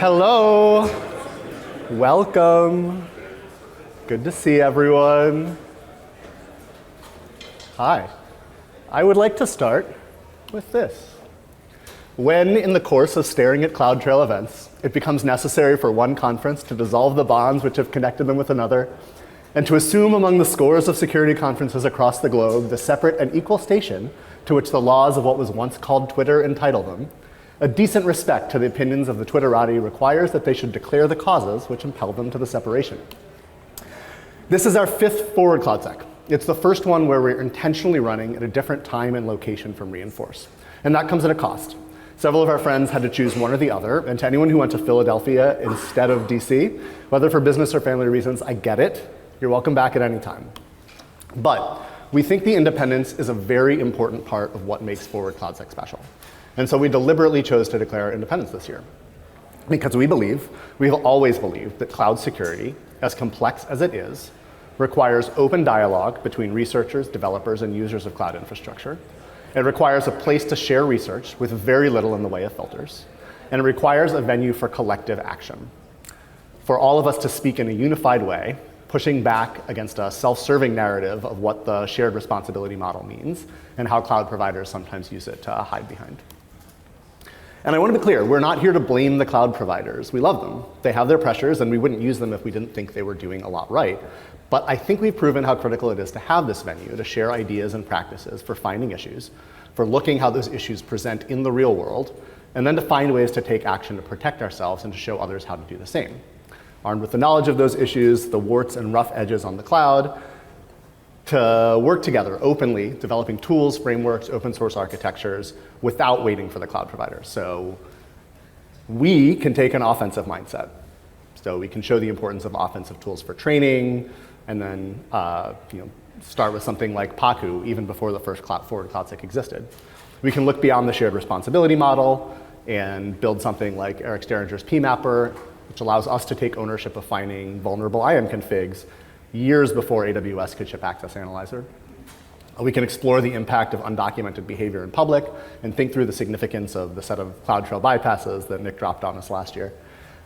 Hello. Welcome. Good to see everyone. Hi. I would like to start with this. When, in the course of staring at CloudTrail events, it becomes necessary for one conference to dissolve the bonds which have connected them with another, and to assume among the scores of security conferences across the globe the separate and equal station to which the laws of what was once called Twitter entitle them, a decent respect to the opinions of the Twitterati requires that they should declare the causes which impel them to the separation. This is our fifth forward cloudsec. It's the first one where we're intentionally running at a different time and location from Reinforce. And that comes at a cost. Several of our friends had to choose one or the other, and to anyone who went to Philadelphia instead of DC, whether for business or family reasons, I get it. You're welcome back at any time. But we think the independence is a very important part of what makes forward cloudsec special. And so we deliberately chose to declare independence this year. Because we've always believed that cloud security, as complex as it is, requires open dialogue between researchers, developers, and users of cloud infrastructure. It requires a place to share research with very little in the way of filters. And it requires a venue for collective action. For all of us to speak in a unified way, pushing back against a self-serving narrative of what the shared responsibility model means and how cloud providers sometimes use it to hide behind. And I want to be clear, we're not here to blame the cloud providers. We love them. They have their pressures, and we wouldn't use them if we didn't think they were doing a lot right. But I think we've proven how critical it is to have this venue, to share ideas and practices for finding issues, for looking how those issues present in the real world, and then to find ways to take action to protect ourselves and to show others how to do the same. Armed with the knowledge of those issues, the warts and rough edges on the cloud, to work together openly, developing tools, frameworks, open source architectures without waiting for the cloud providers. So we can take an offensive mindset. So we can show the importance of offensive tools for training, and then start with something like Paku, even before the first forward cloudsec existed. We can look beyond the shared responsibility model and build something like Eric Steringer's PMapper, which allows us to take ownership of finding vulnerable IAM configs years before AWS could ship Access Analyzer. We can explore the impact of undocumented behavior in public and think through the significance of the set of CloudTrail bypasses that Nick dropped on us last year.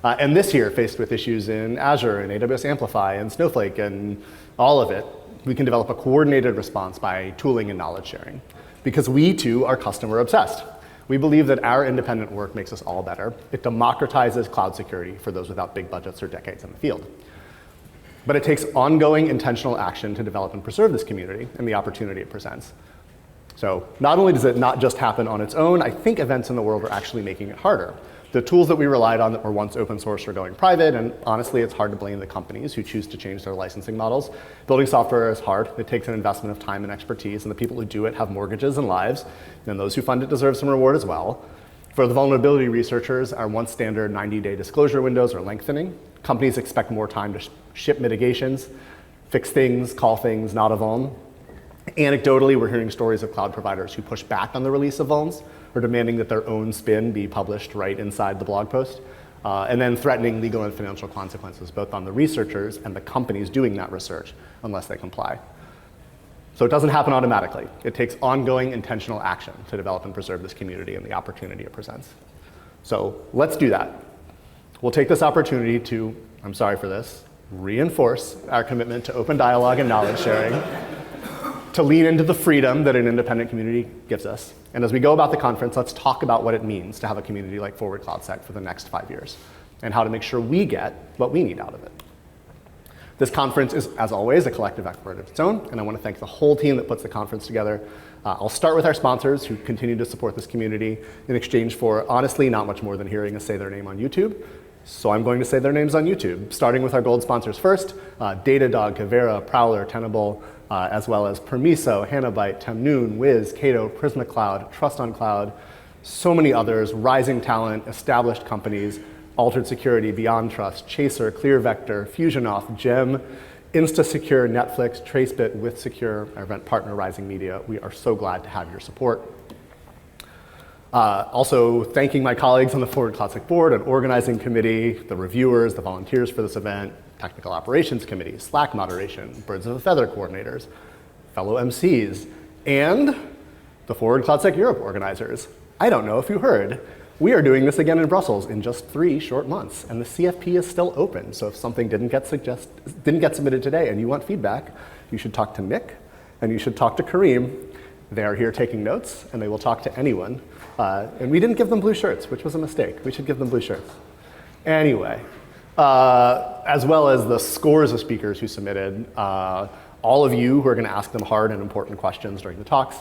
And this year, faced with issues in Azure and AWS Amplify and Snowflake and all of it, we can develop a coordinated response by tooling and knowledge sharing. Because we, too, are customer obsessed. We believe that our independent work makes us all better. It democratizes cloud security for those without big budgets or decades in the field. But it takes ongoing intentional action to develop and preserve this community and the opportunity it presents. So not only does it not just happen on its own, I think events in the world are actually making it harder. The tools that we relied on that were once open source are going private, and honestly, it's hard to blame the companies who choose to change their licensing models. Building software is hard. It takes an investment of time and expertise, and the people who do it have mortgages and lives, and those who fund it deserve some reward as well. For the vulnerability researchers, our once standard 90-day disclosure windows are lengthening. Companies expect more time to ship mitigations, fix things, call things not a vuln. Anecdotally, we're hearing stories of cloud providers who push back on the release of vulns or demanding that their own spin be published right inside the blog post, and then threatening legal and financial consequences both on the researchers and the companies doing that research unless they comply. So it doesn't happen automatically. It takes ongoing intentional action to develop and preserve this community and the opportunity it presents. So let's do that. We'll take this opportunity to, I'm sorry for this, reinforce our commitment to open dialogue and knowledge sharing, to lean into the freedom that an independent community gives us. And as we go about the conference, let's talk about what it means to have a community like Forward CloudSec for the next 5 years, and how to make sure we get what we need out of it. This conference is, as always, a collective effort of its own, and I want to thank the whole team that puts the conference together. I'll start with our sponsors who continue to support this community in exchange for, honestly, not much more than hearing us say their name on YouTube. So I'm going to say their names on YouTube, starting with our gold sponsors first, Datadog, Kavera, Prowler, Tenable, as well as Permiso, Hanabyte, Temnoon, Wiz, Cato, Prisma Cloud, Trust on Cloud, so many others, rising talent, established companies, Altered Security, Beyond Trust, Chaser, ClearVector, FusionAuth, Gem, InstaSecure, Netflix, Tracebit, WithSecure, our event partner, Rising Media. We are so glad to have your support. Also thanking my colleagues on the Forward CloudSec board and organizing committee, the reviewers, the volunteers for this event, technical operations committee, Slack moderation, birds of a feather coordinators, fellow MCs, and the Forward CloudSec Europe organizers. I don't know if you heard, We are doing this again in Brussels in just 3 short months, and the CFP is still open. So if something didn't get submitted today and you want feedback, you should talk to Nick and you should talk to Kareem. They are here taking notes, and they will talk to anyone. And we didn't give them blue shirts, which was a mistake. We should give them blue shirts. Anyway, as well as the scores of speakers who submitted, all of you who are going to ask them hard and important questions during the talks.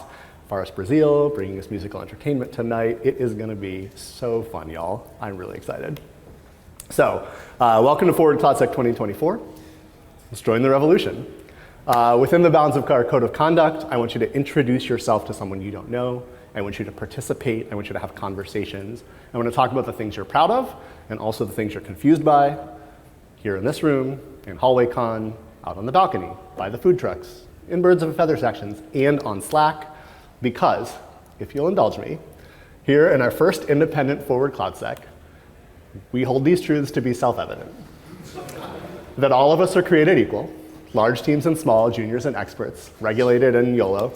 Faris Brazil, bringing us musical entertainment tonight. It is going to be so fun, y'all. I'm really excited. So, welcome to Forward CloudSec 2024. Let's join the revolution. Within the bounds of our code of conduct, I want you to introduce yourself to someone you don't know. I want you to participate. I want you to have conversations. I want to talk about the things you're proud of and also the things you're confused by here in this room, in Hallway Con, out on the balcony, by the food trucks, in Birds of a Feather sections, and on Slack. Because, if you'll indulge me, here in our first independent Forward CloudSec, we hold these truths to be self-evident. That all of us are created equal, large teams and small, juniors and experts, regulated and YOLO.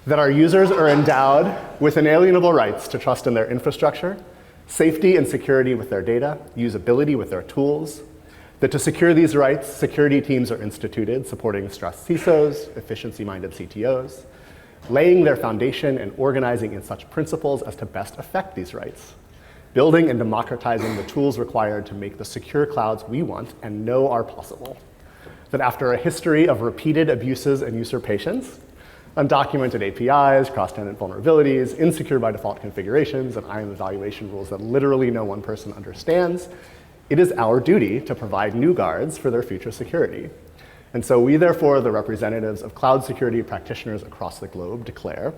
That our users are endowed with inalienable rights to trust in their infrastructure, safety and security with their data, usability with their tools. That to secure these rights, security teams are instituted, supporting stressed CISOs, efficiency-minded CTOs, laying their foundation and organizing in such principles as to best affect these rights, building and democratizing the tools required to make the secure clouds we want and know are possible. That after a history of repeated abuses and usurpations, undocumented APIs, cross-tenant vulnerabilities, insecure by default configurations, and IAM evaluation rules that literally no one person understands, it is our duty to provide new guards for their future security. And so we, therefore, the representatives of cloud security practitioners across the globe, declare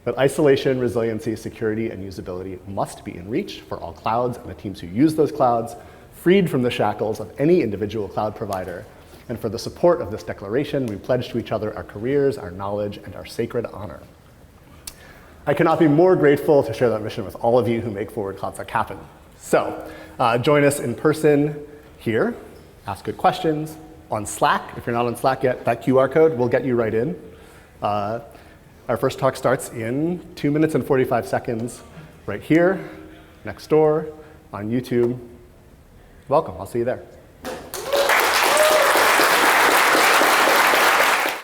that isolation, resiliency, security, and usability must be in reach for all clouds and the teams who use those clouds, freed from the shackles of any individual cloud provider. And for the support of this declaration, we pledge to each other our careers, our knowledge, and our sacred honor. I cannot be more grateful to share that mission with all of you who make Forward CloudSec happen. So join us in person here, ask good questions. On Slack, if you're not on Slack yet, that QR code will get you right in. Our first talk starts in 2 minutes and 45 seconds right here, next door, on YouTube. Welcome, I'll see you there.